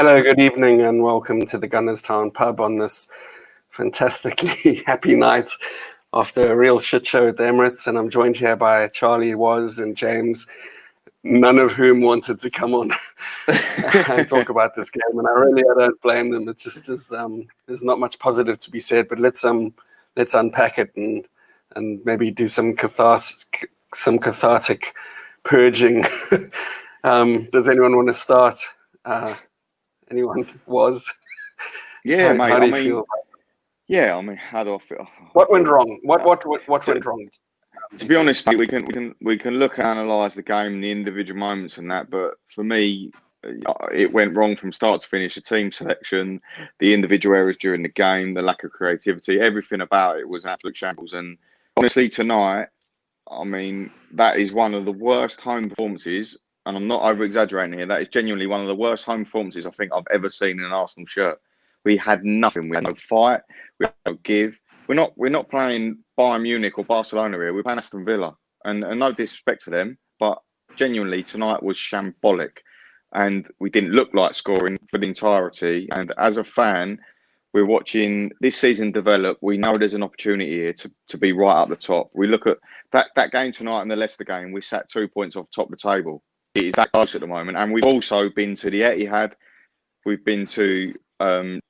Hello, good evening, and welcome to the Gunners Town pub on this fantastically happy night after a real shit show at the Emirates. And I'm joined here by Charlie, Woz, and James, none of whom wanted to come on and talk about this game. And I don't blame them. It just is, there's not much positive to be said, but let's unpack it and maybe do some cathartic purging. Does anyone want to start? Anyone was? Yeah, how do you feel? Yeah, I mean, how do I feel? What went wrong? What went wrong? To be honest, mate, we can look and analyse the game, the individual moments and that. But for me, it went wrong from start to finish. The team selection, the individual errors during the game, the lack of creativity, everything about it was an absolute shambles. And honestly, tonight, I mean, that is one of the worst home performances. And I'm not over-exaggerating here. That is genuinely one of the worst home performances I think I've ever seen in an Arsenal shirt. We had nothing. We had no fight. We had no give. We're not playing Bayern Munich or Barcelona here. We're playing Aston Villa. And no disrespect to them, but genuinely tonight was shambolic. And we didn't look like scoring for the entirety. And as a fan, we're watching this season develop. We know there's an opportunity here to be right up the top. We look at that game tonight and the Leicester game. We sat 2 points off top of the table. It is that close at the moment. And we've also been to the Etihad. We've been to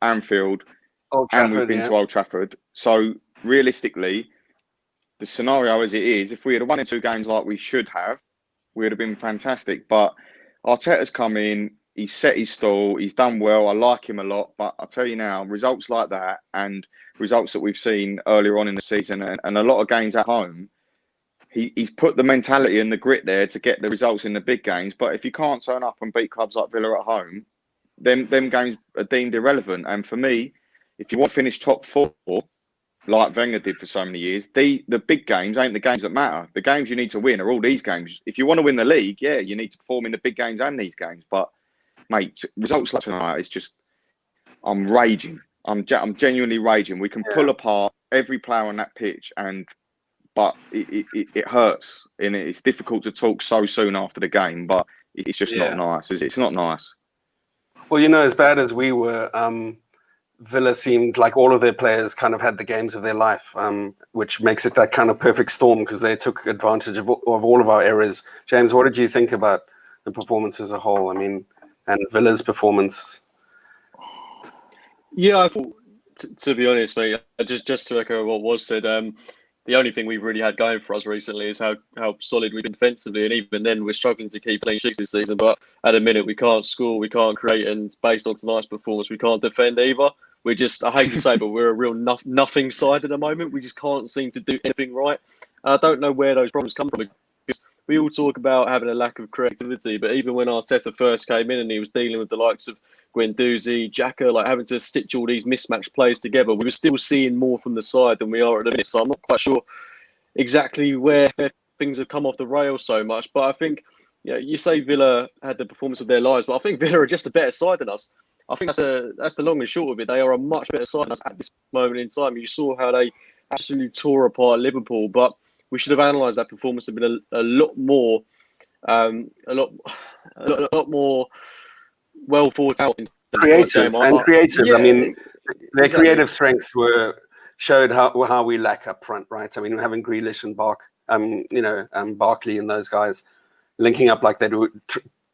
Anfield. Old Trafford, and we've been to Old Trafford. So realistically, the scenario as it is, if we had won in 2 games like we should have, we would have been fantastic. But Arteta's come in, he's set his stall, he's done well. I like him a lot. But I'll tell you now, results like that and results that we've seen earlier on in the season and a lot of games at home, he's put the mentality and the grit there to get the results in the big games. But if you can't turn up and beat clubs like Villa at home, then them games are deemed irrelevant. And for me, if you want to finish top 4, like Wenger did for so many years, the big games ain't the games that matter. The games you need to win are all these games. If you want to win the league, yeah, you need to perform in the big games and these games. But, mate, results like tonight is just, I'm raging. I'm genuinely raging. We can pull apart every player on that pitch but it hurts, and it's difficult to talk so soon after the game. But it's just not nice, is it? It's not nice. Well, you know, as bad as we were, Villa seemed like all of their players kind of had the games of their life, which makes it that kind of perfect storm because they took advantage of all of our errors. James, what did you think about the performance as a whole? I mean, and Villa's performance. Yeah, I thought, to be honest, mate, just to echo what was said, the only thing we've really had going for us recently is how solid we've been defensively, and even then we're struggling to keep clean sheets this season. But at a minute, we can't score, we can't create, and based on tonight's performance, we can't defend either. We're just, I hate to say, but we're a real nothing side at the moment. We just can't seem to do anything right. I don't know where those problems come from, because we all talk about having a lack of creativity, but even when Arteta first came in and he was dealing with the likes of Guendouzi, Xhaka, like having to stitch all these mismatched players together, we were still seeing more from the side than we are at the minute. So I'm not quite sure exactly where things have come off the rails so much. But I think, you say Villa had the performance of their lives, but I think Villa are just a better side than us. I think that's the long and short of it. They are a much better side than us at this moment in time. You saw how they absolutely tore apart Liverpool, but we should have analysed that performance and been a lot more well thought out. Creative. Yeah, I mean, their creative strengths showed how we lack up front, right? I mean, having Grealish and Barkley and those guys linking up like they do,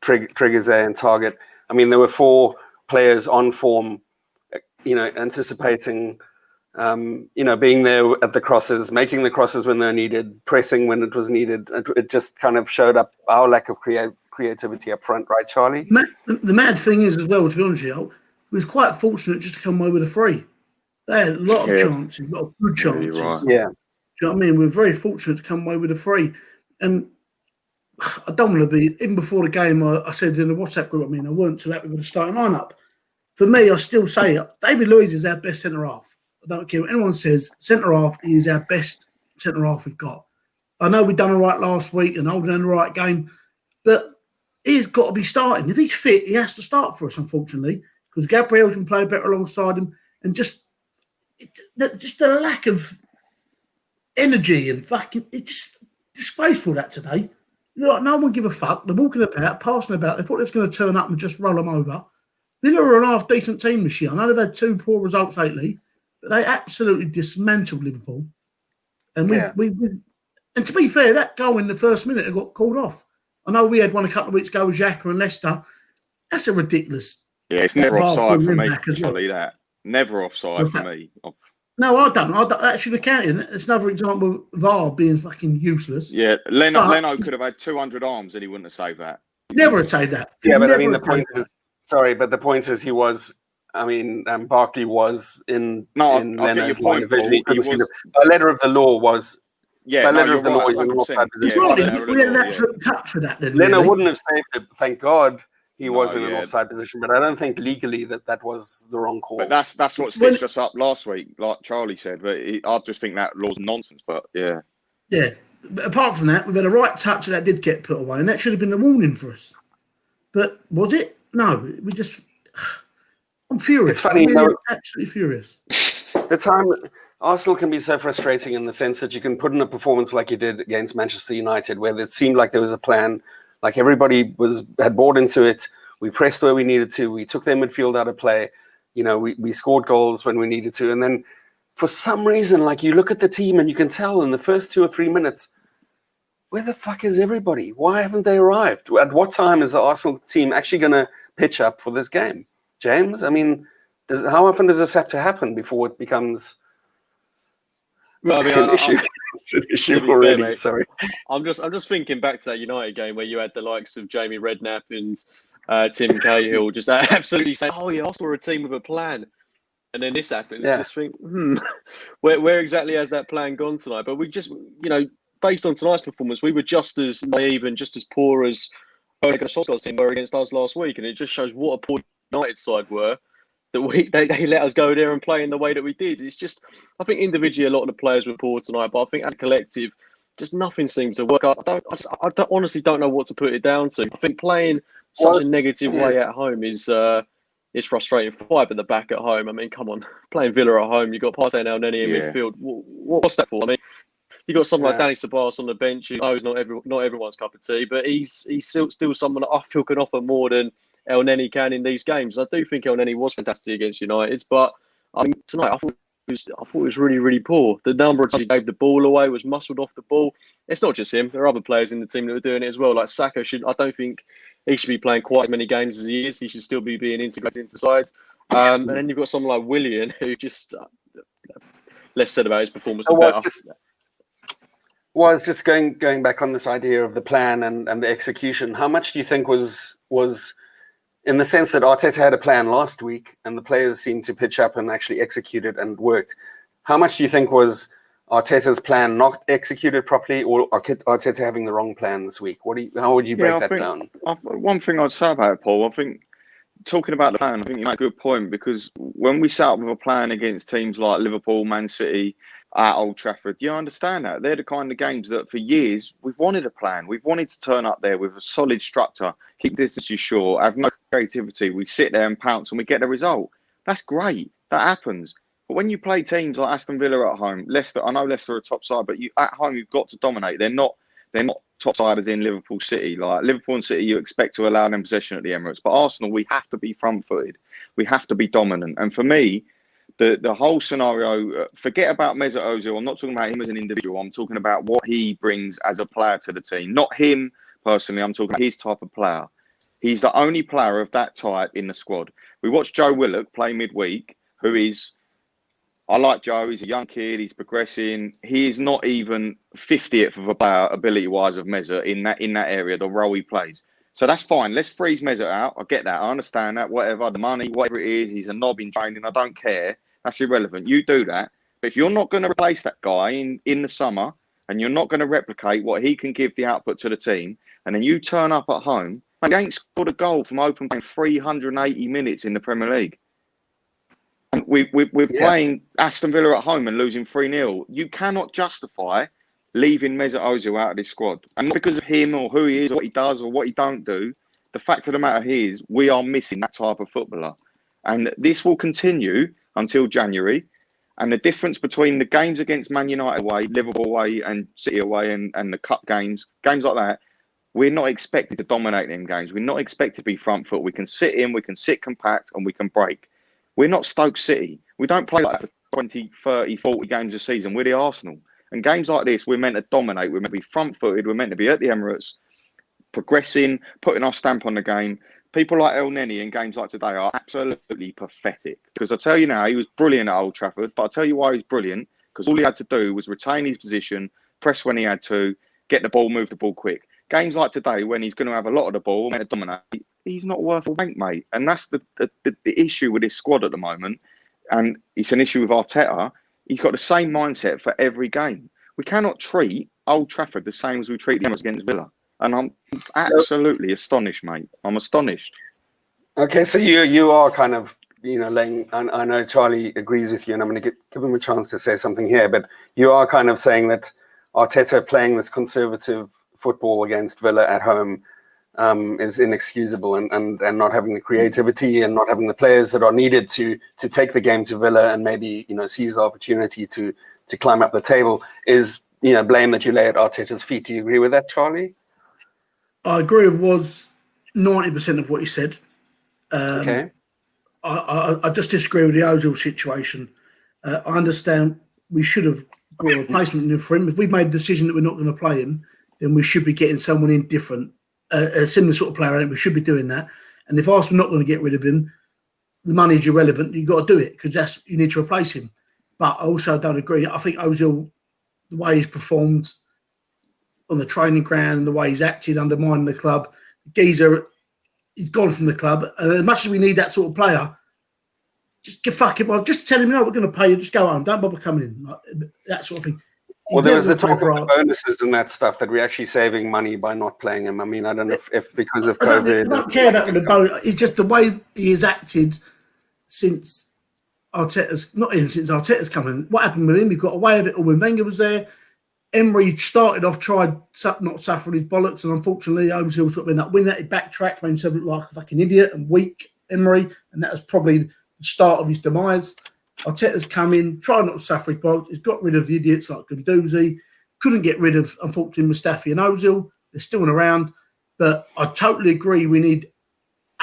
Tregezzet and Target. I mean, there were 4 players on form, anticipating, being there at the crosses, making the crosses when they're needed, pressing when it was needed. It just kind of showed up our lack of creativity up front, right, Charlie? The mad thing is, as well, to be honest with you, we was quite fortunate just to come away with a 3. They had a lot of chances, a lot of good chances. Right. Yeah. Do you know what I mean? We were very fortunate to come away with a 3. And I don't want to be, even before the game, I said in the WhatsApp group, I weren't too happy with the starting lineup. For me, I still say David Luiz is our best centre-half. I don't care what anyone says. Centre-half is our best centre-half we've got. I know we've done all right last week and holding on the right game, but he's got to be starting. If he's fit, he has to start for us, unfortunately, because Gabriel can play better alongside him. And just the lack of energy and it's just disgraceful that today. No one give a fuck. They're walking about, passing about. They thought they was going to turn up and just roll them over. Villa are a half-decent team this year. I know they've had 2 poor results lately, but they absolutely dismantled Liverpool. And and to be fair, that goal in the first minute got called off. I know we had one a couple of weeks ago with Xhaka and Leicester. That's a ridiculous. Yeah, it's never offside for me. Well. That never offside for me. No, I don't. Actually, counting. It's another example of VAR being fucking useless. Yeah, Leno could have had 200 arms and he wouldn't have saved that. Never have saved that. Yeah, but I mean, the point is, sorry, but the point is he was. I mean, Barkley was in Leno's line of vision. A letter of the law was. Yeah, by letter of the law, he was in offside position. We had an absolute touch for that. Then Leno wouldn't have saved it. Thank God. He was in an offside position, but I don't think legally that was the wrong call. But that's what stitched us up last week, like Charlie said. But I just think that law's nonsense. But yeah. But apart from that, we've had a right touch that did get put away, and that should have been a warning for us. But was it? No. I'm furious. It's funny. I'm absolutely furious. The time Arsenal can be so frustrating in the sense that you can put in a performance like you did against Manchester United, where it seemed like there was a plan. Like everybody had bought into it. We pressed where we needed to. We took their midfield out of play. You know, we scored goals when we needed to. And then for some reason, like you look at the team and you can tell in the first 2 or 3 minutes, where the fuck is everybody? Why haven't they arrived? At what time is the Arsenal team actually going to pitch up for this game? James, I mean, how often does this have to happen before it becomes an issue? It's an issue already. Fair, sorry, I'm just thinking back to that United game where you had the likes of Jamie Redknapp and Tim Cahill just absolutely saying, "Oh yeah, Arsenal are a team with a plan," and then this happens. Yeah. Just think, where exactly has that plan gone tonight? But we just, based on tonight's performance, we were just as naive and just as poor as Solskjaer's team were against us last week, and it just shows what a poor United side were. That they let us go there and play in the way that we did. It's just, I think individually a lot of the players were poor tonight, but I think as a collective, just nothing seems to work. I honestly don't know what to put it down to. I think playing such a negative way at home is frustrating. 5 at the back at home. I mean, come on, playing Villa at home, you got Partey and El Neni in midfield. What's that for? I mean, you got someone like Danny Ceballos on the bench. Who knows not everyone's cup of tea, but he's still someone that I feel can offer more than El Neni can in these games. I do think El Neni was fantastic against United, but I mean tonight I thought it was really, really poor. The number of times he gave the ball away, was muscled off the ball. It's not just him. There are other players in the team that were doing it as well. Like Saka I don't think he should be playing quite as many games as he is. He should still be being integrated into sides. And then you've got someone like Willian who just less said about his performance. It's just going back on this idea of the plan and the execution. How much do you think was in the sense that Arteta had a plan last week and the players seemed to pitch up and actually execute it and worked? How much do you think was Arteta's plan not executed properly, or Arteta having the wrong plan this week? How would you break that down? One thing I'd say about it, Paul, I think talking about the plan, I think you make a good point, because when we set up with a plan against teams like Liverpool, Man City, at Old Trafford, you understand that they're the kind of games that for years we've wanted a plan. We've wanted to turn up there with a solid structure, keep distances short, have no creativity. We sit there and pounce and we get the result. That's great. That happens. But when you play teams like Aston Villa at home, Leicester, I know Leicester are a top side, but at home you've got to dominate. They're not top siders in Liverpool City. Like Liverpool and City, you expect to allow them possession at the Emirates. But Arsenal, we have to be front-footed. We have to be dominant. And for me, the whole scenario, forget about Mesut Ozil. I'm not talking about him as an individual. I'm talking about what he brings as a player to the team. Not him personally. I'm talking about his type of player. He's the only player of that type in the squad. We watched Joe Willock play midweek, who is, I like Joe. He's a young kid. He's progressing. He is not even 50th of a player ability-wise of Mesut in that area, the role he plays. So that's fine. Let's freeze Mesut out. I get that. I understand that. Whatever, the money, whatever it is, he's a knob in training. I don't care. That's irrelevant. You do that. But if you're not going to replace that guy in the summer, and you're not going to replicate what he can give the output to the team, and then you turn up at home, he ain't scored a goal from open play 380 minutes in the Premier League. And we're playing Aston Villa at home and losing 3-0. You cannot justify leaving Mesut Ozil out of this squad. And not because of him or who he is or what he does or what he don't do. The fact of the matter is we are missing that type of footballer. And this will continue until January. And the difference between the games against Man United away, Liverpool away and City away and the cup games like that, We're not expected to dominate them games. We're not expected to be front foot. We can sit in, we can sit compact, and we can break. We're not Stoke City. We don't play like that for 20, 30, 40 games a season. We're the Arsenal. And games like this, we're meant to dominate. We're meant to be front-footed. We're meant to be at the Emirates, progressing, putting our stamp on the game. People like El Neni in games like today are absolutely pathetic. Because I tell you now, he was brilliant at Old Trafford. But I'll tell you why he's brilliant. Because all he had to do was retain his position, press when he had to, get the ball, move the ball quick. Games like today, when he's going to have a lot of the ball, meant to dominate, he's not worth a wank, mate. And that's the issue with this squad at the moment. And it's an issue with Arteta. He's got the same mindset for every game. We cannot treat Old Trafford the same as we treat the Emirates against Villa. And I'm absolutely astonished, mate. I'm astonished. Okay, so you are kind of, laying, and I know Charlie agrees with you, and I'm going to give him a chance to say something here, but you are kind of saying that Arteta playing this conservative football against Villa at home is inexcusable, and not having the creativity and not having the players that are needed to take the game to Villa and maybe seize the opportunity to climb up the table is blame that you lay at Arteta's feet. Do you agree with that, Charlie? I agree with Woz 90% of what he said. Okay. I just disagree with the Ozil situation. I understand we should have got a replacement in for him. If we've made the decision that we're not going to play him, then we should be getting someone in different, a similar sort of player. I think we should be doing that. And if Arsenal are not going to get rid of him, the money's irrelevant. You've got to do it because you need to replace him. But I also don't agree. I think Ozil, the way he's performed on the training ground, the way he's acted, undermining the club, Geezer, he's gone from the club. As much as we need that sort of player, just fuck him. Just tell him, no, we're going to pay you. Just go home. Don't bother coming in. Like, that sort of thing. Well, there was the talk of the bonuses and that stuff that we're actually saving money by not playing him. I mean, I don't know if because of COVID. I don't care about the bonus. It's just the way he has acted since Arteta's, not even since Arteta's come in. What happened with him? He got away with it all when Wenger was there. Emery started off, tried not suffering his bollocks, and unfortunately, Ozil sort of ended up winning that. He backtracked, made himself look like a fucking idiot and weak, Emery, and that was probably the start of his demise. Arteta's come in, tried not to suffer his bollocks. He's got rid of the idiots like Guendouzi. Couldn't get rid of, unfortunately, Mustafi and Ozil. They're still around, but I totally agree we need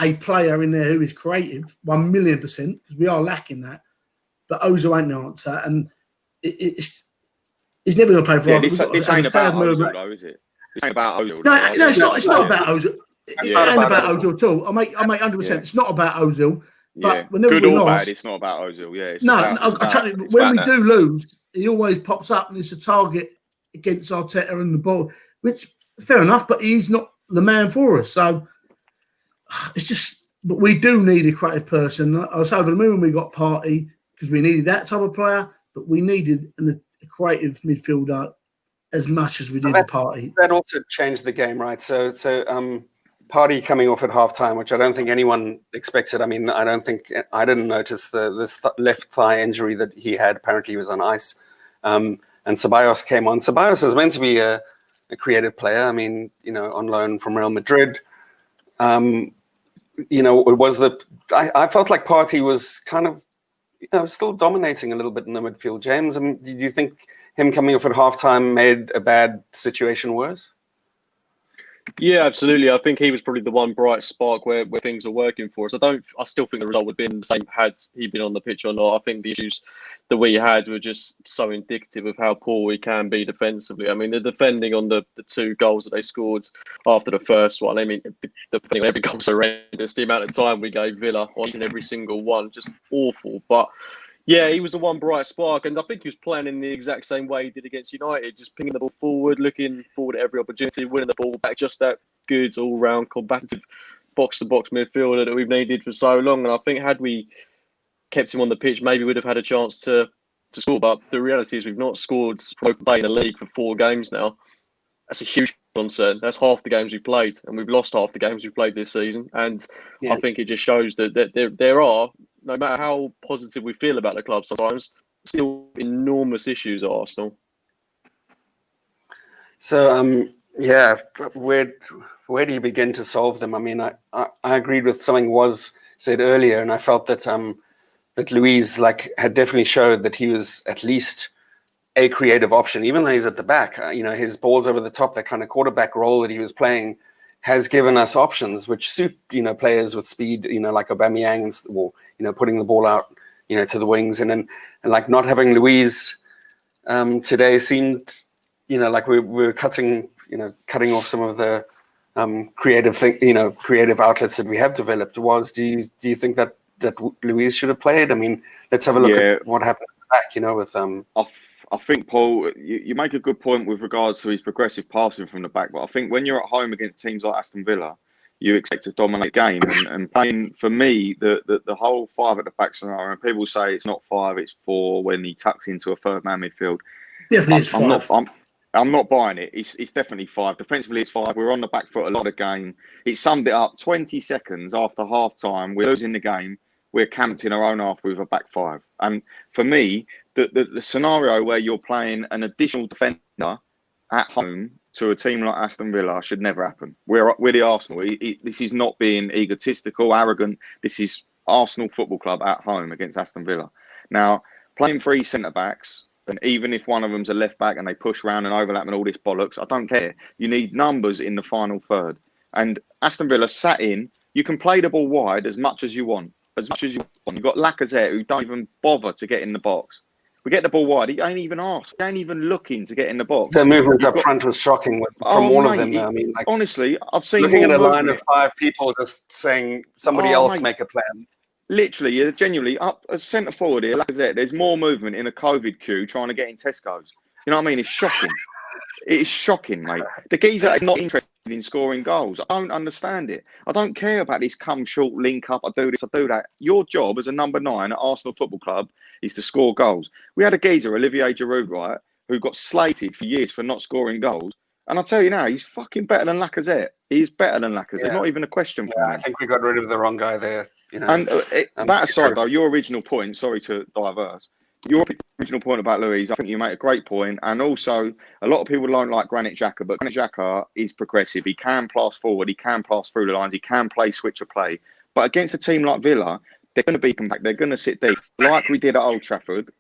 a player in there who is creative, 1,000,000%, because we are lacking that. But Ozil ain't the answer, and he's never going to play for us. This ain't about Ozil, though, is it? This ain't about Ozil. No, it's not about Ozil. It's not about Ozil at all. I make 100%. Yeah. It's not about Ozil. But whenever good we or lost, bad, it's not about Ozil. Yeah. When we do lose, he always pops up and it's a target against Arteta and the ball, which fair enough, but he's not the man for us. So it's just, but we do need a creative person. I was over the moon when we got Partey because we needed that type of player, but we needed a creative midfielder as much as we did the Partey. That also changed the game, right? So Partey coming off at halftime, which I don't think anyone expected. I mean, I didn't notice this left thigh injury that he had. Apparently, he was on ice. And Ceballos came on. Ceballos is meant to be a creative player. I mean, on loan from Real Madrid. I felt like Partey was kind of, still dominating a little bit in the midfield. James, do you think him coming off at halftime made a bad situation worse? Yeah, absolutely. I think he was probably the one bright spark where things are working for us. I still think the result would have been the same had he been on the pitch or not. I think the issues that we had were just so indicative of how poor we can be defensively. I mean, the defending on the two goals that they scored after the first one, I mean, the defending on every goal was horrendous. The amount of time we gave Villa on every single one, just awful. But yeah, he was the one bright spark, and I think he was playing in the exact same way he did against United, just pinging the ball forward, looking forward at every opportunity, winning the ball back, just that good all-round combative box-to-box midfielder that we've needed for so long. And I think had we kept him on the pitch, maybe we'd have had a chance to score. But the reality is we've not scored from open play in the league for 4 games now. That's a huge concern. That's half the games we've played, and we've lost half the games we've played this season. And I think it just shows that there are, no matter how positive we feel about the club sometimes, still enormous issues at Arsenal. So, where do you begin to solve them? I mean, I agreed with something Woz said earlier, and I felt that that Luiz had definitely showed that he was at least a creative option, even though he's at the back. His balls over the top, that kind of quarterback role that he was playing, has given us options which suit, players with speed, like Aubameyang, putting the ball out, to the wings, and like not having Luiz today seemed, like we're cutting off some of the creative outlets that we have developed. Do you think that Luiz should have played? I mean, let's have a look at what happened at the back, with I think, Paul, you make a good point with regards to his progressive passing from the back, but I think when you're at home against teams like Aston Villa, you expect to dominate game. And playing, for me, the whole 5 at the back scenario, and people say it's not 5, it's 4 when he tucks into a third man midfield. Definitely it's 5. I'm not buying it. It's definitely 5. Defensively, it's 5. We're on the back foot a lot of game. It summed it up 20 seconds after half time. We're losing the game. We're camped in our own half with a back 5. And for me, the scenario where you're playing an additional defender at home to a team like Aston Villa should never happen. We're the Arsenal. This is not being egotistical, arrogant. This is Arsenal Football Club at home against Aston Villa. Now, playing 3 centre-backs, and even if one of them's a left-back and they push round and overlap and all this bollocks, I don't care. You need numbers in the final third. And Aston Villa sat in. You can play the ball wide as much as you want. You've got Lacazette, who don't even bother to get in the box. We get the ball wide. He ain't even asked. He ain't even looking to get in the box. The movement up front was shocking from all of them. I mean, like, honestly, I've seen looking at a line of 5 people just saying somebody else make a plan. Literally, genuinely, up a centre forward here, Lacazette, there's more movement in a COVID queue trying to get in Tesco's. You know what I mean? It's shocking. It is shocking, mate. The geezer is not interested in scoring goals. I don't understand it. I don't care about this come short, link up, I do this, I do that. Your job as a number 9 at Arsenal Football Club is to score goals. We had a geezer, Olivier Giroud, right, who got slated for years for not scoring goals. And I'll tell you now, he's fucking better than Lacazette. He's better than Lacazette. Not even a question for me. I think we got rid of the wrong guy there. And that aside, though, your original point, sorry to diverse, your original point about Luiz, I think you make a great point. And also, a lot of people don't like Granit Xhaka, but Granit Xhaka is progressive. He can pass forward. He can pass through the lines. He can play switch of play. But against a team like Villa, they're going to be compact. They're going to sit deep, like we did at Old Trafford,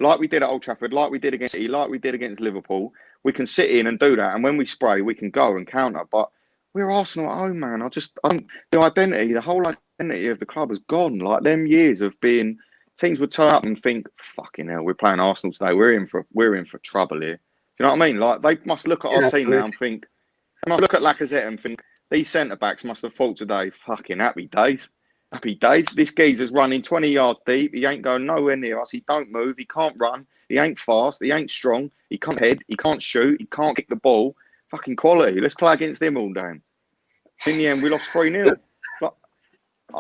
like we did against City, like we did against Liverpool. We can sit in and do that. And when we spray, we can go and counter. But we're Arsenal at home, man. The whole identity of the club has gone. Like, them years of being... Teams would turn up and think, fucking hell, we're playing Arsenal today. We're in for trouble here. Do you know what I mean? Like, they must look at our team now and think, they must look at Lacazette and think, these centre-backs must have thought today, fucking happy days. Happy days. This geezer's running 20 yards deep. He ain't going nowhere near us. He don't move. He can't run. He ain't fast. He ain't strong. He can't head. He can't shoot. He can't kick the ball. Fucking quality. Let's play against him all day. In the end, we lost 3-0.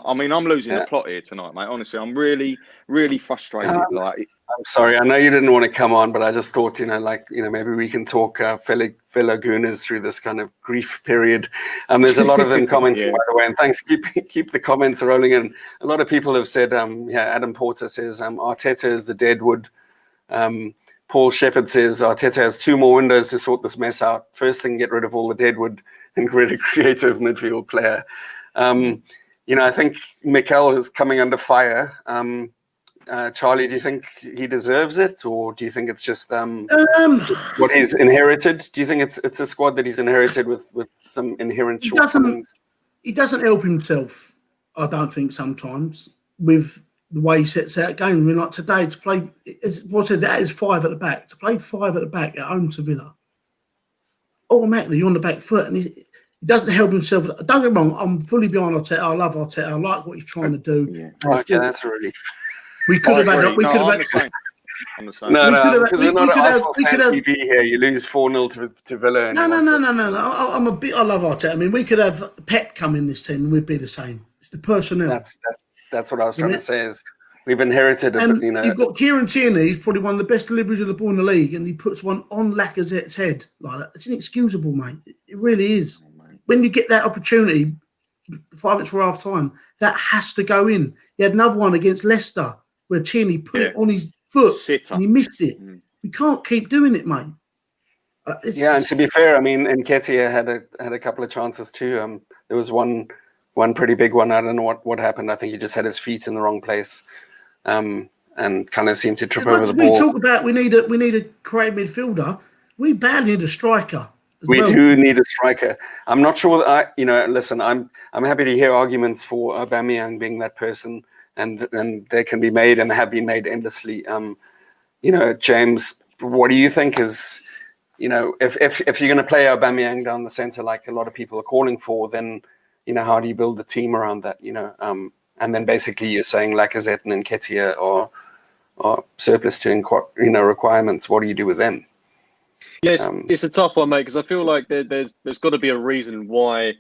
I mean, I'm losing the plot here tonight, mate. Honestly, I'm really, really frustrated. I'm sorry. I know you didn't want to come on, but I just thought, maybe we can talk fellow Gooners through this kind of grief period. There's a lot of them commenting, by the way, and thanks. Keep the comments rolling in. A lot of people have said, Adam Porter says, Arteta is the deadwood. Paul Shepherd says, Arteta has 2 more windows to sort this mess out. First thing, get rid of all the deadwood and create a creative midfield player. I think Mikel is coming under fire. Charlie, do you think he deserves it, or do you think it's just what he's inherited? Do you think it's a squad that he's inherited with some inherent shortcomings? He doesn't help himself, I don't think, sometimes, with the way he sets out games. I mean, like today, to play, that is 5 at the back. To play 5 at the back at home to Villa, automatically you're on the back foot, and he doesn't help himself. Don't get me wrong, I'm fully behind Arteta. I love Arteta. I like what he's trying to do. Yeah. Okay, that's a relief. We could have had. No, because we're not at Arsenal fan TV here. You lose 4-0 to Villa. No. I love Arteta. I mean, we could have Pep come in this team and we'd be the same. It's the personnel. That's what I was trying to say. Is we've inherited. You've got Kieran Tierney. He's probably one of the best deliveries of the ball in the league, and he puts one on Lacazette's head like that. It's inexcusable, mate. It really is. When you get that opportunity, 5 minutes for half time, that has to go in. He had another one against Leicester where Tierney put it on his foot and he missed it. We can't keep doing it, mate. And to be fair, I mean, Nketiah had a couple of chances too. There was one pretty big one. I don't know what happened. I think he just had his feet in the wrong place, and kind of seemed to trip over the ball. We talk about we need a creative midfielder, we badly need a striker. We do need a striker. I'm not sure that listen, I'm happy to hear arguments for Aubameyang being that person, and they can be made and have been made endlessly. James, what do you think is, if you're going to play Aubameyang down the center like a lot of people are calling for, then how do you build the team around that? And then basically you're saying Lacazette and Nketiah are surplus to requirements. What do you do with them? Yes, it's a tough one, mate, because I feel like there's got to be a reason why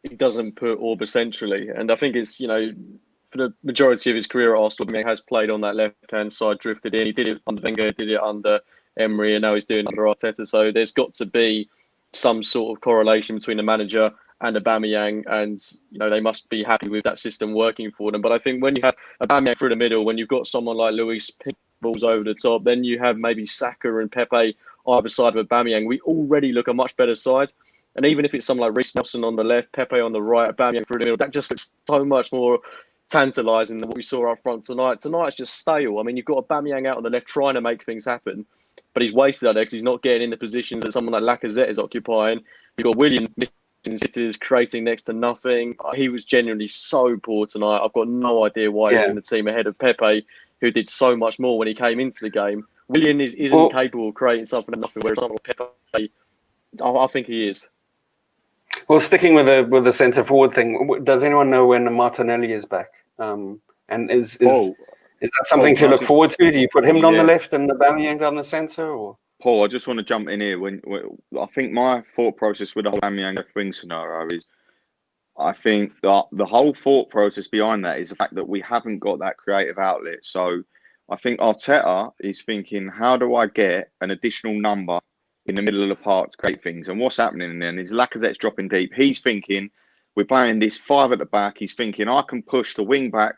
he doesn't put Orba centrally, and I think it's for the majority of his career at Arsenal, he has played on that left-hand side, drifted in. He did it under Wenger, did it under Emery, and now he's doing it under Arteta. So there's got to be some sort of correlation between the manager and Aubameyang, and they must be happy with that system working for them. But I think when you have Aubameyang through the middle, when you've got someone like Luis pick balls over the top, then you have maybe Saka and Pepe either side of Aubameyang, we already look a much better side. And even if it's someone like Reece Nelson on the left, Pepe on the right, Aubameyang through the middle, that just looks so much more tantalising than what we saw up front tonight. Tonight's just stale. I mean, you've got Aubameyang out on the left trying to make things happen, but he's wasted out there because he's not getting in the positions that someone like Lacazette is occupying. You've got William missing sitters, creating next to nothing. He was genuinely so poor tonight. I've got no idea why he's in the team ahead of Pepe, who did so much more when he came into the game. William isn't capable of creating something from nothing, whereas Pepe, I think he is. Well, sticking with the centre forward thing, does anyone know when Martinelli is back? And is that something to look forward to? Do you put him on the left and Aubameyang down the centre, or? Paul, I just want to jump in here. When I think my thought process with the whole Aubameyang left wing scenario is, I think that the whole thought process behind that is the fact that we haven't got that creative outlet. So I think Arteta is thinking, how do I get an additional number in the middle of the park to create things? And what's happening then is Lacazette's dropping deep. He's thinking, we're playing this 5 at the back. He's thinking, I can push the wing back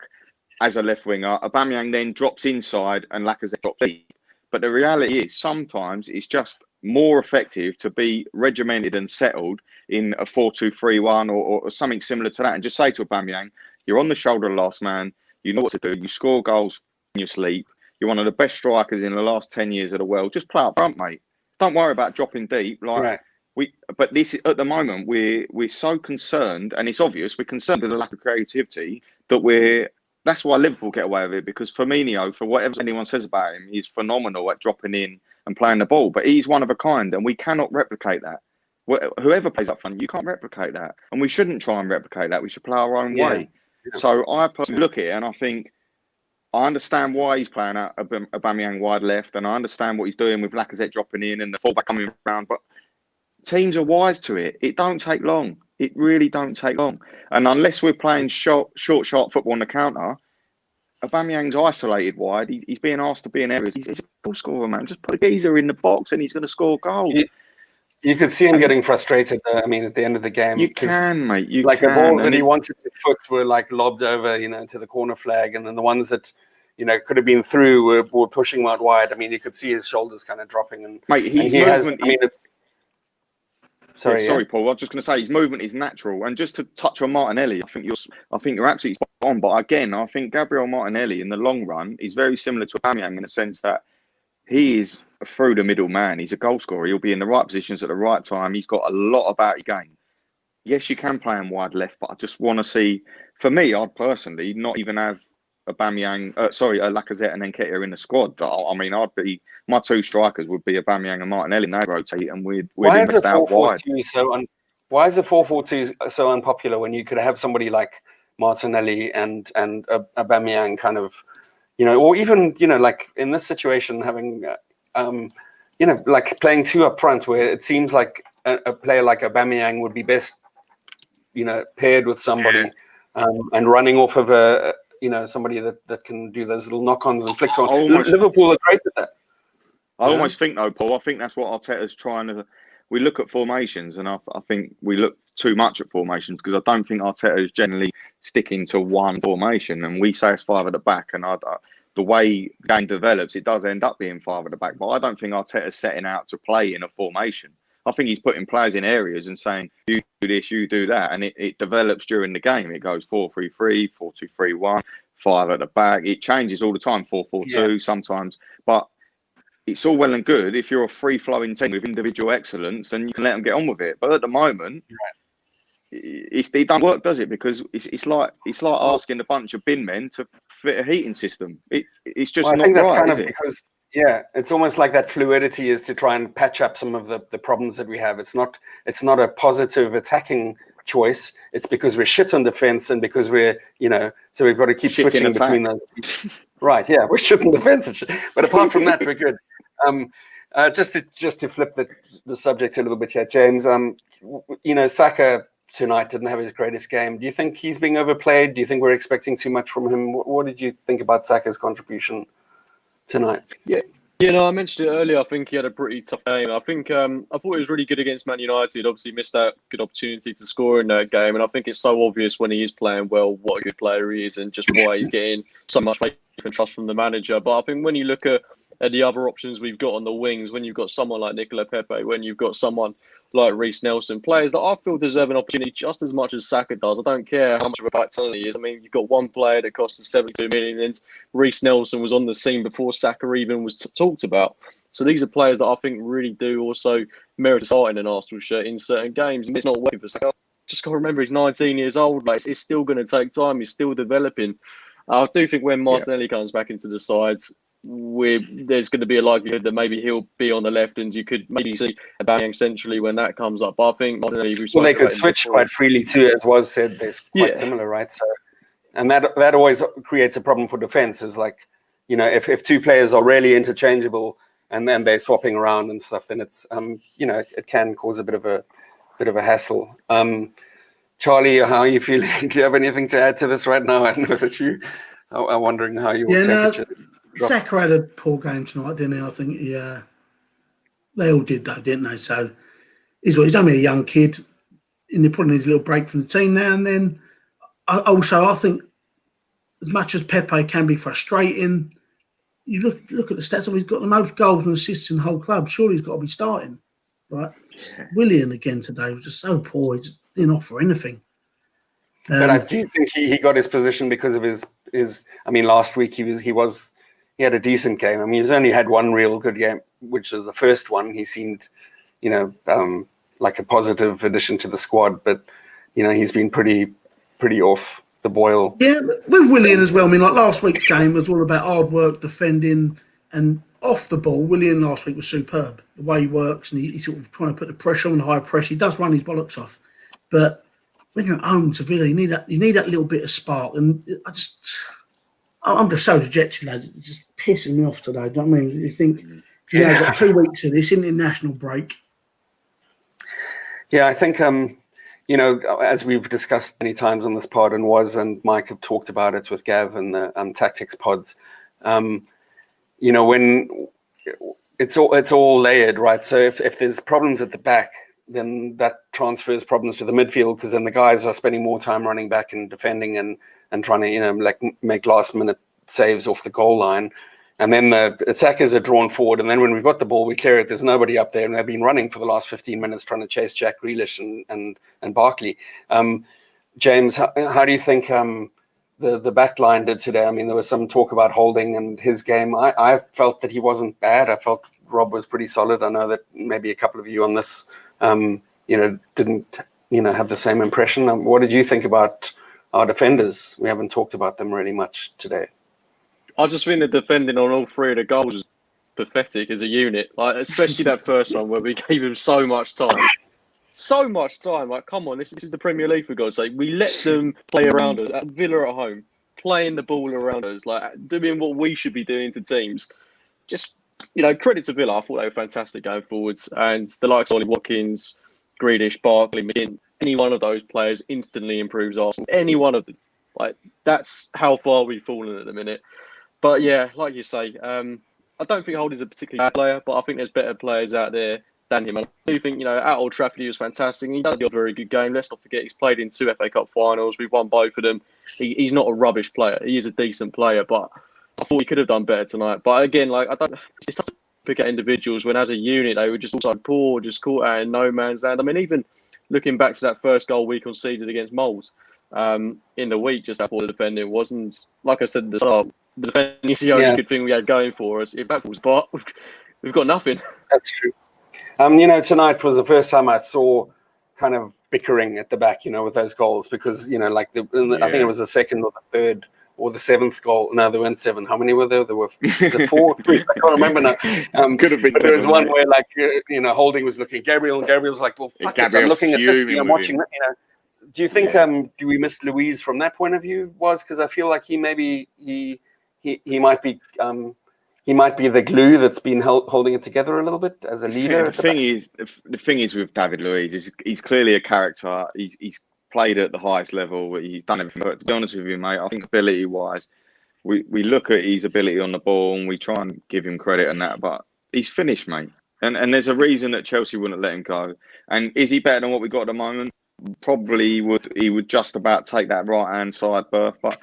as a left winger. Aubameyang then drops inside and Lacazette drops deep. But the reality is sometimes it's just more effective to be regimented and settled in a 4-2-3-1 or something similar to that, and just say to Aubameyang, you're on the shoulder of the last man. You know what to do. You score goals in your sleep. You're one of the best strikers in the last 10 years of the world. Just play up front, mate. Don't worry about dropping deep. But this at the moment we're so concerned, and it's obvious we're concerned with the lack of creativity that that's why Liverpool get away with it, because Firmino, for whatever anyone says about him, he's phenomenal at dropping in and playing the ball, but he's one of a kind, and we cannot replicate that. Whoever plays up front, you can't replicate that, and we shouldn't try and replicate that. We should play our own way. Yeah. So I personally look at it and I think, I understand why he's playing out Aubameyang wide left, and I understand what he's doing with Lacazette dropping in and the fullback coming around, but teams are wise to it. It don't take long. It really don't take long. And unless we're playing short, sharp football on the counter, Aubameyang's isolated wide. He's being asked to be in areas. He's a goal scorer, man. Just put a geezer in the box and he's going to score goals. You could see him getting frustrated, at the end of the game. You can, mate. The balls that he wanted to foot were lobbed over, to the corner flag. And then the ones that, could have been through were pushing out wide. You could see his shoulders kind of dropping. And, mate, Sorry, Paul. I was just going to say his movement is natural, and just to touch on Martinelli, I think you're absolutely spot on. But again, I think Gabriel Martinelli in the long run is very similar to Aubameyang in the sense that he is a through the middle man. He's a goal scorer. He'll be in the right positions at the right time. He's got a lot about his game. Yes, you can play him wide left, but I just want to see. For me, I'd personally not even have Lacazette and Nketiah in the squad. My two strikers would be Aubameyang and Martinelli, and they rotate, and we'd invest out wide. Why is the 4-4-2 so unpopular when you could have somebody like Martinelli and Aubameyang kind of, or even in this situation having playing two up front, where it seems like a player like Aubameyang would be best paired with somebody and running off of somebody that can do those little knock-ons and flicks on. Liverpool are great at that. I almost think, though, Paul, I think that's what Arteta's trying to. We look at formations, and I think we look too much at formations, because I don't think Arteta is generally sticking to one formation. And we say it's 5 at the back, and the way the game develops, it does end up being 5 at the back. But I don't think Arteta's setting out to play in a formation. I think he's putting players in areas and saying, you do this, you do that. And it develops during the game. It goes 4-3-3, 4-2-3-1, 5 at the back. It changes all the time, 4-4-2 sometimes. But it's all well and good if you're a free-flowing team with individual excellence and you can let them get on with it. But at the moment, it don't work, does it? Because it's like asking a bunch of bin men to fit a heating system. It's just Well, I not think that's right, kind is of it? because, yeah, it's almost like that fluidity is to try and patch up some of the problems that we have. It's not a positive attacking choice. It's because we're shit on defense and because we're, so we've got to keep Shit in switching attack. between those. Right, yeah, we're shit on defense and shit. But apart from that, we're good. Just to flip the subject a little bit here, James, Saka tonight didn't have his greatest game. Do you think he's being overplayed? Do you think we're expecting too much from him? What did you think about Saka's contribution tonight? Yeah, I mentioned it earlier. I think he had a pretty tough game. I think I thought he was really good against Man United. Obviously missed that good opportunity to score in that game, and I think it's so obvious when he is playing well what a good player he is and just why he's getting so much faith and trust from the manager. But I think when you look at the other options we've got on the wings, when you've got someone like Nicola Pepe, when you've got someone like Reece Nelson, players that I feel deserve an opportunity just as much as Saka does. I don't care how much of a back talent he is. I mean, you've got one player that cost us 72 million, and Reece Nelson was on the scene before Saka even was talked about. So these are players that I think really do also merit starting an Arsenal shirt in certain games. And it's not working for Saka. Just got to remember he's 19 years old. Like, it's still going to take time. He's still developing. I do think when Martinelli comes back into the side, there's going to be a likelihood that maybe he'll be on the left, and you could maybe see a bang centrally when that comes up. But I think Martinelli, they could switch quite freely too, as was said. There's quite similar, right? So, and that always creates a problem for defense. Is like, if two players are really interchangeable and then they're swapping around and stuff, then it's it can cause a bit of a hassle. Charlie, how are you feeling? Do you have anything to add to this right now? I know that you are wondering how your temperature. Saka had a poor game tonight, didn't he? I think they all did, though, didn't they? So he's only a young kid, and he probably needs a little break from the team now and then. I think as much as Pepe can be frustrating, you look at the stats. He's got the most goals and assists in the whole club. Surely he's got to be starting, right? Willian again today was just so poor. He just didn't offer anything. But I do think he got his position because of his. I mean, last week he had a decent game. I mean, he's only had one real good game, which was the first one. He seemed, like a positive addition to the squad, but he's been pretty off the boil. Yeah, but with Willian as well. I mean, like last week's game was all about hard work, defending, and off the ball. Willian last week was superb. The way he works, and he's sort of trying to put the pressure on, the high press. He does run his bollocks off, but when you're at home to Villa, you need that little bit of spark. And I'm just so dejected, lads. It's just pissing me off today. Do you know what I mean? You think, I've got 2 weeks of this international break. Yeah, I think, as we've discussed many times on this pod, and Woz and Mike have talked about it with Gav and the tactics pods, when it's all layered, right? So if there's problems at the back, then that transfers problems to the midfield, because then the guys are spending more time running back and defending and trying to, make last minute saves off the goal line. And then the attackers are drawn forward. And then when we've got the ball, we clear it. There's nobody up there. And they've been running for the last 15 minutes trying to chase Jack Grealish and Barkley. James, how do you think the back line did today? I mean, there was some talk about Holding and his game. I felt that he wasn't bad. I felt Rob was pretty solid. I know that maybe a couple of you on this, didn't, have the same impression. What did you think about our defenders? We haven't talked about them really much today. I just think the defending on all three of the goals was pathetic as a unit. Like, especially that first one where we gave him so much time. So much time. Like, come on, this is the Premier League, for God's sake. We let them play around us at Villa at home, playing the ball around us, like doing what we should be doing to teams. Just, credit to Villa. I thought they were fantastic going forwards. And the likes of Ollie Watkins, Grealish, Barkley, McGinn, any one of those players instantly improves Arsenal. Any one of them. Like, that's how far we've fallen at the minute. But yeah, like you say, I don't think Holding's a particularly bad player, but I think there's better players out there than him. And I do think, at Old Trafford he was fantastic. He does do a very good game. Let's not forget he's played in 2 FA Cup finals. We've won both of them. He's not a rubbish player. He is a decent player, but I thought he could have done better tonight. But again, it's tough to pick at individuals when as a unit they were just also poor, just caught out in no man's land. I mean, even looking back to that first goal we conceded against Moles in the week, just how poor the defending wasn't. Like I said at the start, the defending is the only good thing we had going for us. If that was, but we've got nothing. That's true. Tonight was the first time I saw kind of bickering at the back, with those goals, because, I think it was the second or the third or the seventh goal. No, there weren't seven. How many were there? There were, was it 4, 3? I can't remember now. Could have been. But there was one where, Holding was looking at Gabriel, and Gabriel's like, well, fuck it. I'm looking at this, I'm watching that, Do you think, do we miss Louise from that point of view? Because I feel like he might be the glue that's been holding it together a little bit as a leader. The thing is with David Luiz, he's clearly a character. He's played at the highest level. He's done everything. But to be honest with you, mate, I think ability-wise, we look at his ability on the ball and we try and give him credit and that, but he's finished, mate. And there's a reason that Chelsea wouldn't let him go. And is he better than what we got at the moment? Probably he would just about take that right-hand side berth. But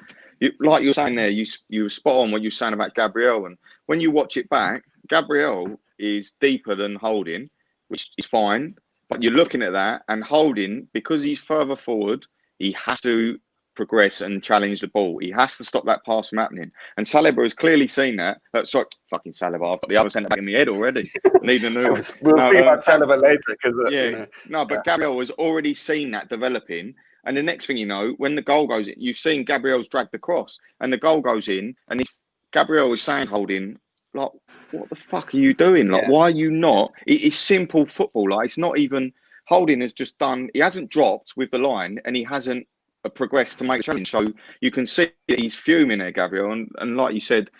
like you were saying there, you were spot on what you were saying about Gabriel. And when you watch it back, Gabriel is deeper than Holding, which is fine. But you're looking at that, and Holding, because he's further forward, he has to progress and challenge the ball. He has to stop that pass from happening. And Saliba has clearly seen that. Sorry, fucking Saliba. I've got the other centre back in my head already. Need a new one. We'll see about Saliba later. But Gabriel has already seen that developing. And the next thing you know, when the goal goes in, you've seen Gabriel's dragged the cross, and the goal goes in, and if Gabriel is saying, Holding, like, what the fuck are you doing? Like, why are you not? It's simple football. Like, it's not even. Holding has just done. He hasn't dropped with the line, and he hasn't progressed to make a challenge. So you can see he's fuming there, Gabriel. And like you said,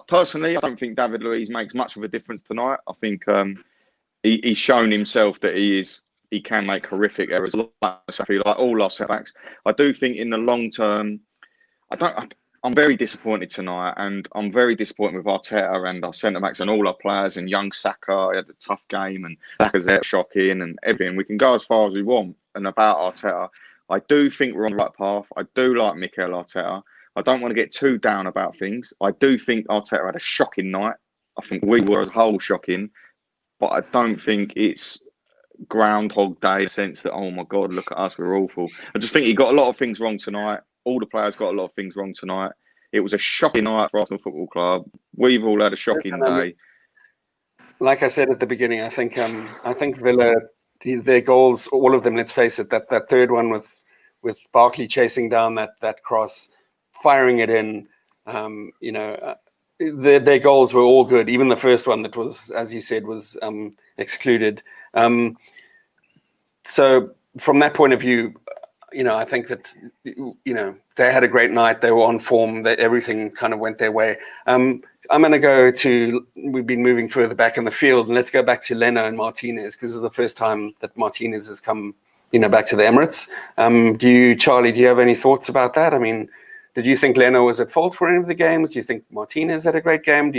personally, I don't think David Luiz makes much of a difference tonight. I think he's shown himself that he can make horrific errors, like all our setbacks. I do think in the long term, I'm very disappointed tonight, and I'm very disappointed with Arteta and our centre backs and all our players. And young Saka had a tough game, and Lacazette shocking, and everything. We can go as far as we want. And about Arteta, I do think we're on the right path. I do like Mikel Arteta. I don't want to get too down about things. I do think Arteta had a shocking night. I think we were as a whole shocking, but I don't think it's Groundhog Day in the sense that, oh my God, look at us, we're awful. I just think he got a lot of things wrong tonight. All the players got a lot of things wrong tonight. It was a shocking night for Arsenal Football Club. We've all had a shocking day. Like I said at the beginning, I think Villa, their goals, all of them, let's face it, that third one with Barkley chasing down that cross, firing it in, their goals were all good. Even the first one that was, as you said, was excluded. So from that point of view, I think that, they had a great night. They were on form. That everything kind of went their way. I'm going to go to, we've been moving further back in the field, and let's go back to Leno and Martinez, because it's the first time that Martinez has come, back to the Emirates. Charlie, do you have any thoughts about that? I mean, did you think Leno was at fault for any of the games? Do you think Martinez had a great game?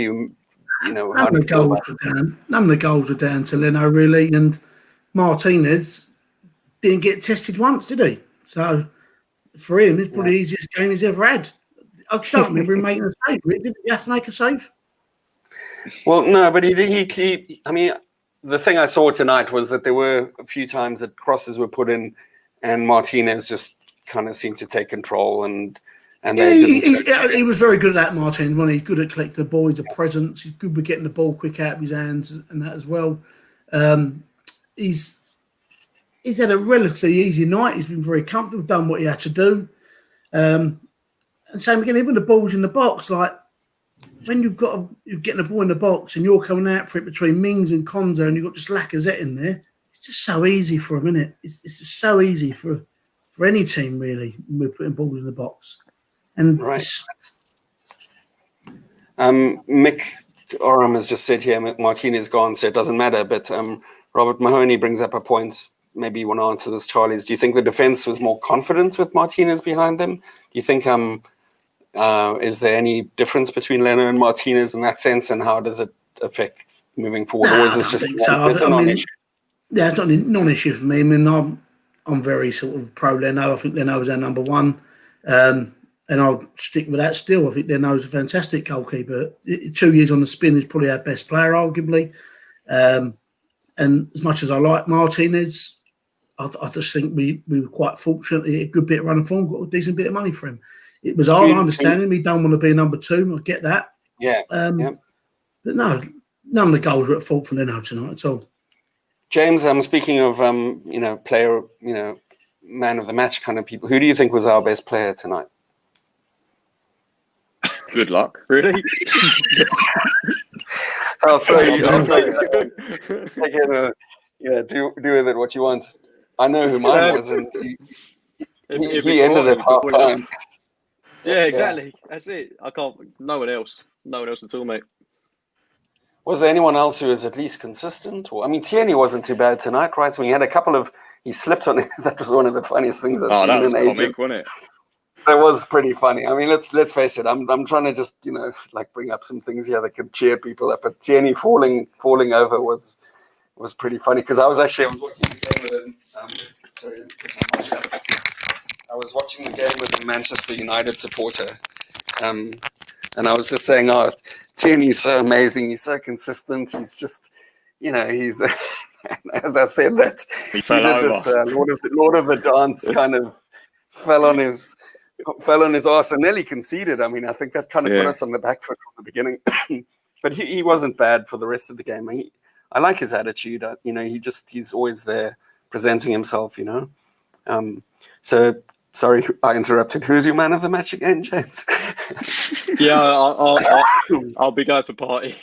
None of the goals were down to Leno, really, and Martinez didn't get tested once, did he? So for him, it's probably the easiest game he's ever had. I don't remember him making a save. Did he have to make a save? Well, no, but he I mean, the thing I saw tonight was that there were a few times that crosses were put in, and Martinez just kind of seemed to take control, and he was very good at that, Martinez. When he's good at collecting the ball, he's a presence. He's good with getting the ball quick out of his hands and that as well. He's had a relatively easy night. He's been very comfortable, done what he had to do. And same again, even the ball's in the box. Like when you're getting the ball in the box and you're coming out for it between Mings and Konza, and you've got just Lacazette in there, it's just so easy for him, isn't it? It's just so easy for any team, really, when we're putting balls in the box. And right. Mick Oram has just said here, Martinez gone, so it doesn't matter. But Robert Mahoney brings up a point. Maybe you want to answer this, Charlie. Do you think the defense was more confident with Martinez behind them? Do you think is there any difference between Leno and Martinez in that sense, and how does it affect moving forward? Or is this just it's a non-issue? Yeah, it's not a non-issue for me. I mean, I'm very sort of pro Leno. I think Leno was our number one. And I'll stick with that still. I think Leno's a fantastic goalkeeper. 2 years on the spin is probably our best player, arguably. And as much as I like Martinez, I just think we were quite fortunate. He had a good bit of run of form, got a decent bit of money for him. It was hard, I understand him. He don't want to be number two. I get that. Yeah. But no, none of the goals were at fault for Leno tonight at all. James, speaking of player, man of the match kind of people, who do you think was our best player tonight? Good luck, really. I'll throw you. Do with it what you want. I know who mine was, and he ended at half time. Yeah, exactly. That's it. I can't. No one else at all, mate. Was there anyone else who was at least consistent? Or Tierney wasn't too bad tonight, right? So he had a couple of. He slipped on it. That was one of the funniest things I've seen in ages. Comic, wasn't it? That was pretty funny. Let's face it. I'm trying to just bring up some things here that could cheer people up. But Tierney falling over was pretty funny because I was watching the game with him. I was watching the game with a Manchester United supporter, and I was just saying, "Oh, Tierney's so amazing. He's so consistent. He's just, he's." As I said that, he did over. This Lord of the Dance kind of fell on his arse and nearly conceded. I think that kind of put us on the back foot from the beginning. But he wasn't bad for the rest of the game. I like his attitude. He's always there presenting himself. So sorry, I interrupted. Who's your man of the match again, James? Yeah, I'll be going for Party.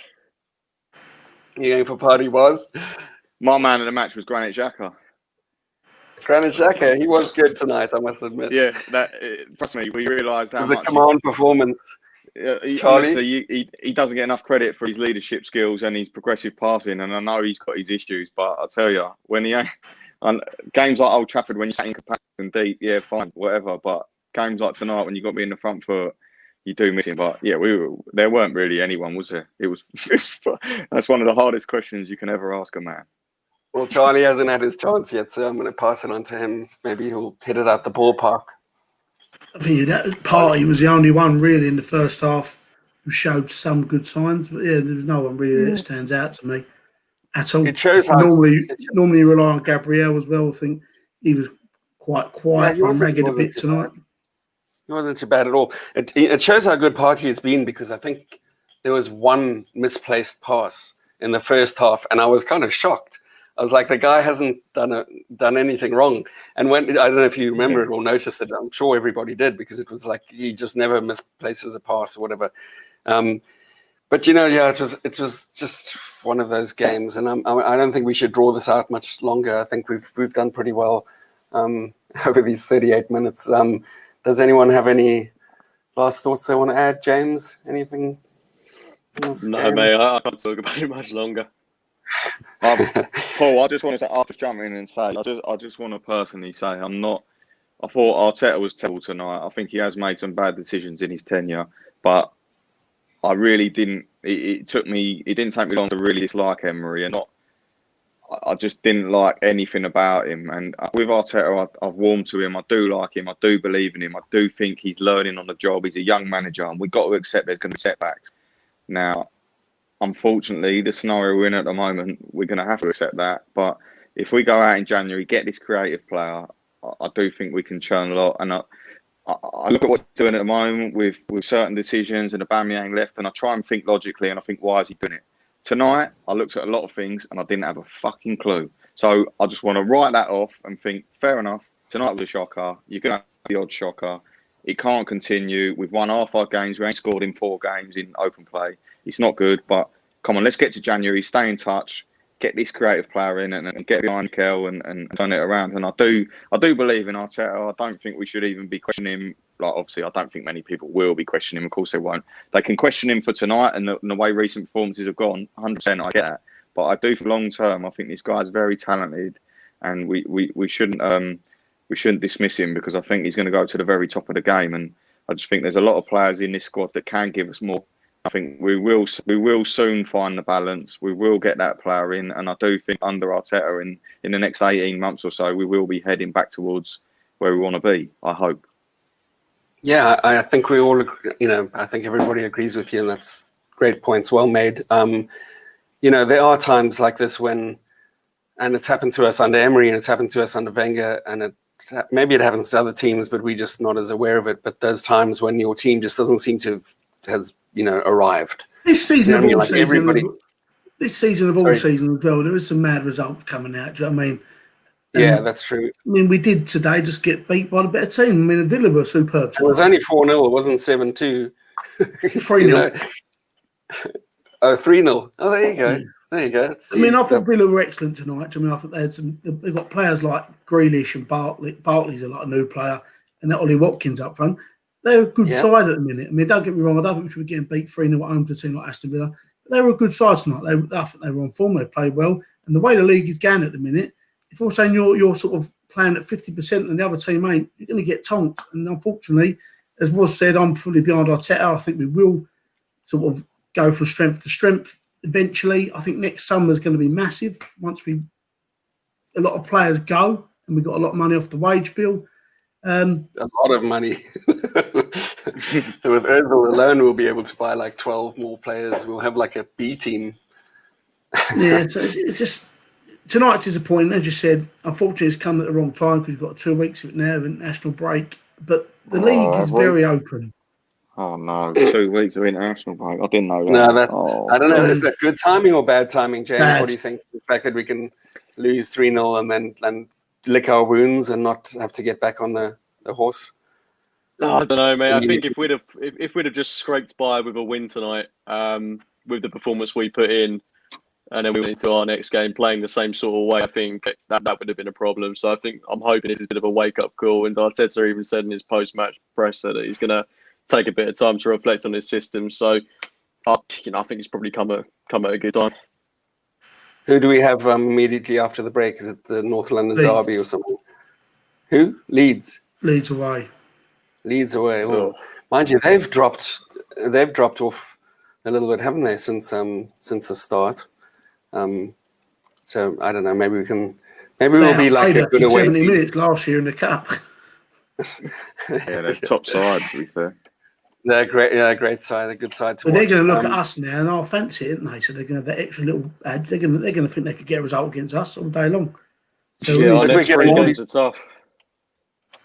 You going for Party, was? My man of the match was Granit Xhaka. Granit Xhaka, he was good tonight, I must admit. Yeah, trust me, we realised how much. The command performance. Charlie, he doesn't get enough credit for his leadership skills and his progressive passing, and I know he's got his issues, but I tell you, when on games like Old Trafford, when you're sat in compact and deep, yeah, fine, whatever. But games like tonight, when you got to be in the front foot, you do miss him. But yeah, there weren't really anyone, was there? It was. That's one of the hardest questions you can ever ask a man. Well, Charlie hasn't had his chance yet, so I'm going to pass it on to him. Maybe he'll hit it out the ballpark. I think that Party was the only one really in the first half who showed some good signs. But yeah, there's no one really that stands out to me at all. It shows how normally rely on Gabriel as well. I think he was quite quiet and ragged a bit tonight. He wasn't too bad at all. It shows how good Party has been because I think there was one misplaced pass in the first half, and I was kind of shocked. I was like, the guy hasn't done anything wrong. And when I don't know if you remember it or noticed it, I'm sure everybody did because it was like he just never misplaces a pass or whatever. But it was just one of those games, and I don't think we should draw this out much longer. I think we've done pretty well over these 38 minutes. Does anyone have any last thoughts they want to add? James, anything else? No, mate, I can't talk about it much longer. Paul, I just want to say, I'll just jump in and say, I just want to personally say, I thought Arteta was terrible tonight. I think he has made some bad decisions in his tenure, but I really didn't. It didn't take me long to really dislike Emery, and I just didn't like anything about him. And with Arteta, I've warmed to him. I do like him. I do believe in him. I do think he's learning on the job. He's a young manager, and we've got to accept there's going to be setbacks. Now, unfortunately, the scenario we're in at the moment, we're going to have to accept that. But if we go out in January, get this creative player, I do think we can churn a lot. And I look at what he's doing at the moment with certain decisions, and Aubameyang left, and I try and think logically, and I think, why is he doing it? Tonight, I looked at a lot of things, and I didn't have a fucking clue. So I just want to write that off and think, fair enough, tonight was a shocker. You're going to have the odd shocker. It can't continue. We've won half our games. We ain't scored in 4 games in open play. It's not good, but come on, let's get to January, stay in touch, get this creative player in and get behind Kel and turn it around. And I do believe in Arteta. I don't think we should even be questioning him. Like, obviously, I don't think many people will be questioning him. Of course they won't. They can question him for tonight and the way recent performances have gone. 100%, I get that. But I do for long term, I think this guy's very talented, and we shouldn't dismiss him because I think he's going to go to the very top of the game. And I just think there's a lot of players in this squad that can give us more. I think we will soon find the balance. We will get that player in, and I do think under Arteta in the next 18 months or so, we will be heading back towards where we want to be. I hope. Yeah, I think we all, I think everybody agrees with you, and that's great points, well made. There are times like this when, and it's happened to us under Emery, and it's happened to us under Wenger, and maybe it happens to other teams, but we're just not as aware of it. But there's times when your team just doesn't seem to has arrived. This season, everybody. this season of all Sorry. seasons as well, there is some mad results coming out. Do you know what I mean? Yeah, that's true. I mean, we did today just get beat by the better team. I mean, Villa were superb. It was only 4-0. It wasn't 7-2. 3-0. Oh, 3-0. Oh, there you go. There you go. I mean, I thought Villa were excellent tonight. I mean, I thought they had some. They've got players like Grealish and Bartley. Bartley's a new player, and that Ollie Watkins up front. They're a good side at the minute. I mean, don't get me wrong. I don't think we should be getting beat 3-0 at home to a team like Aston Villa. But they were a good side tonight. I think they were on form. They played well, and the way the league is going at the minute, if you're saying you're sort of playing at 50% and the other team ain't, you're going to get tonked. And unfortunately, as was said, I'm fully behind Arteta. I think we will sort of go from strength to strength eventually. I think next summer is going to be massive once a lot of players go and we've got a lot of money off the wage bill. A lot of money. With Ozil alone, we'll be able to buy like 12 more players. We'll have like a B team. Yeah, so it's just tonight's disappointing. As you said, unfortunately, it's come at the wrong time because we've got 2 weeks of it now, a national break. But the league is very open. Oh no, 2 weeks of international break. I didn't know that. No, I don't know. Is that good timing or bad timing, James? Bad. What do you think? The fact that we can lose 3-0 and lick our wounds and not have to get back on the horse? Oh, I don't know, mate. I think if we'd have just scraped by with a win tonight, with the performance we put in, and then we went into our next game playing the same sort of way, I think that would have been a problem. So I'm hoping this is a bit of a wake-up call. And Arteta even said in his post-match press that he's going to take a bit of time to reflect on his system. So, I think it's probably come at a good time. Who do we have immediately after the break? Is it the North London Leeds. derby or something? Who? Leeds. Leeds away. Leeds away. Oh. Mind you, they've dropped off a little bit, haven't they, since the start? So I don't know. Maybe we'll be like a good away 70 team. minutes last year in the cup. Yeah, they're top side, to be fair. They're great. Yeah, great side. A good side to But watch. they're going to look at us now and I'll fancy it, aren't they? So they're going to have that extra little edge. They're going to think they could get a result against us all day long. So Yeah, our next 3 getting games are tough.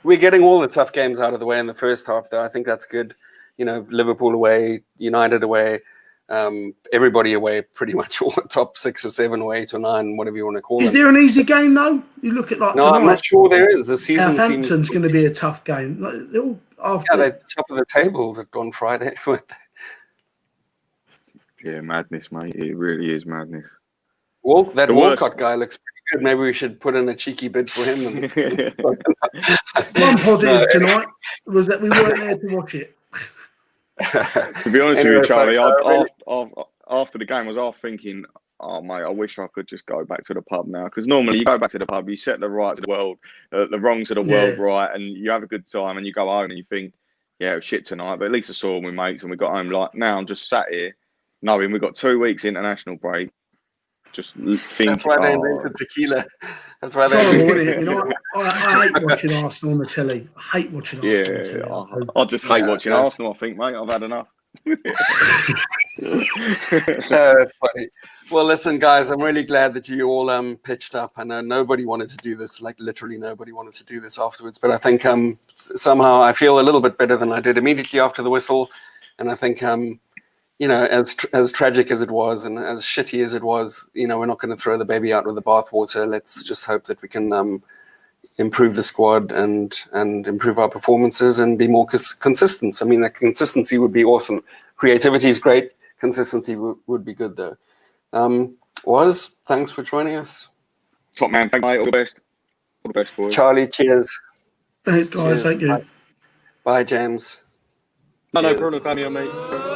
We're getting all the tough games out of the way in the first half, though. I think that's good. Liverpool away, United away, everybody away, pretty much all the top 6 or 7 or 8 or 9, whatever you want to call it. Is there an easy game, though? You look at No, tonight. I'm not sure there is. The season Southampton's seems going to be a tough game. They're all after. Yeah, they're top of the table on Friday. Yeah, madness, mate. It really is madness. Well, that The Walcott worst- guy looks pretty good. Maybe we should put in a cheeky bid for him. One positive tonight was that we weren't there to watch it. To be honest Anyway, with you, Charlie, folks, after the game, I was half thinking, oh, mate, I wish I could just go back to the pub now. Because normally you go back to the pub, you set the rights of the world, the wrongs of the world right, and you have a good time, and you go home and you think, yeah, it was shit tonight, but at least I saw my mates and we got home. Like, now I'm just sat here knowing we've got 2 weeks international break. Just thinking, That's why they invented tequila. That's why It's they horrible, invented isn't it? I hate watching Arsenal on the telly. I hate watching Arsenal on the telly. I just hate watching that's- Arsenal, I think, mate. I've had enough. That's funny. Well, listen, guys, I'm really glad that you all pitched up. I know nobody wanted to do this, like literally nobody wanted to do this afterwards. But I think somehow I feel a little bit better than I did immediately after the whistle. And I think, as tragic as it was and as shitty as it was, we're not going to throw the baby out with the bathwater. Let's just hope that we can improve the squad and improve our performances and be more consistent. I mean, that consistency would be awesome. Creativity is great. Consistency would be good, though. Woz, thanks for joining us. Top man, thank you, mate. All the best. All the best for you. Charlie, cheers. Thanks, guys. Cheers. Thank you. Bye, James. No Cheers. problem, Fanny, mate.